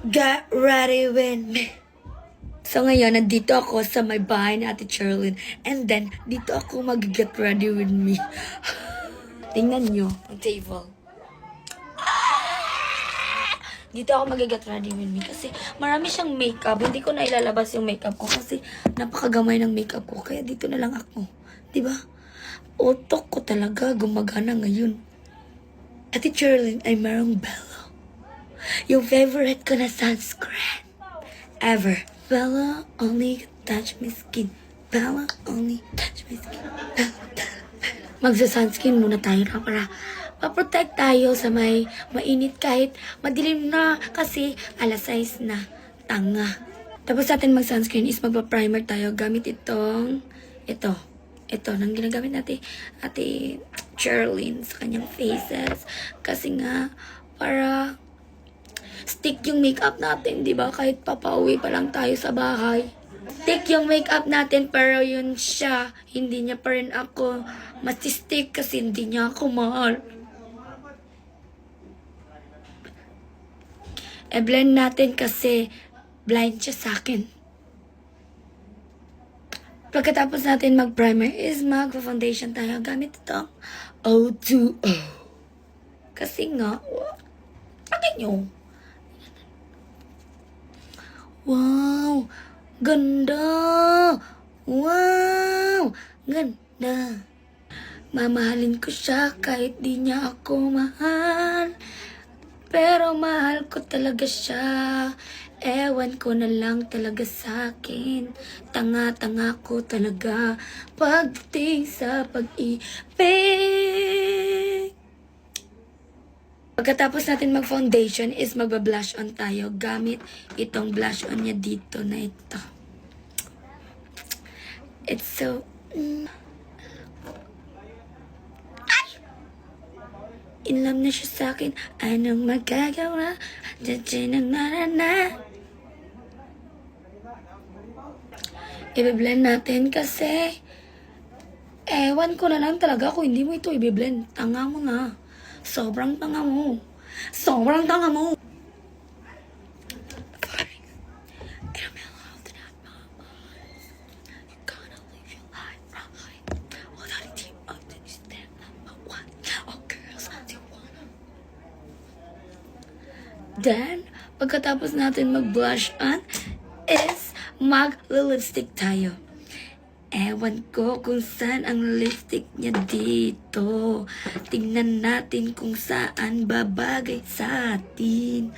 Get ready with me. So ngayon, nandito ako sa may bahay ni Ate Charlene. And then, dito ako mag-get ready with me. Tingnan nyo, ang table. Dito ako mag-get ready with me kasi marami siyang makeup. Hindi ko na ilalabas yung makeup ko kasi napakagamay ng makeup ko. Kaya dito na lang ako. Diba? Utok ko talaga gumagana ngayon. Ate Charlene ay merong Bella. Yung favorite ko na sunscreen ever. Bella only touch my skin. Bella only touch my skin. Magsa-sunscreen muna tayo na para ma-protect tayo sa may mainit kahit madilim na kasi alas 6 na. Tanga. Tapos natin mag-sunscreen is magpa-primer tayo gamit ito, nang ginagamit natin Ate Charlene sa kanyang faces. Kasi nga, para stick yung makeup natin, di ba? Kahit papauwi pa lang tayo sa bahay. Stick yung makeup natin, pero yun siya. Hindi niya pa rin ako mati-stick kasi hindi niya ako mahal. E-blend natin kasi blind siya sa akin. Pagkatapos natin mag-primer is mag-foundation tayo gamit itong O2O. Kasi nga, bakit nyo? Wow! Ganda! Wow! Ganda! Mamahalin ko siya kahit di niya ako mahal. Pero mahal ko talaga siya. Ewan ko na lang talaga sa akin. Tanga-tanga ko talaga pagdating sa pag-ibig. Pagkatapos natin mag-foundation is magba-blush on tayo gamit itong blush on niya dito na ito. It's so... In love na siya sa akin. Anong magagawa? Diyan ang narana. I-blend natin kasi ewan ko na lang talaga kung hindi mo ito i-blend. Tanga mo na. Sobrang tanga mo. Sobrang tanga mo. Then, pagkatapos natin mag-blush on, is mag-lipstick tayo. Ewan ko kung saan ang lipstick niya dito. Tingnan natin kung saan babagay sa atin.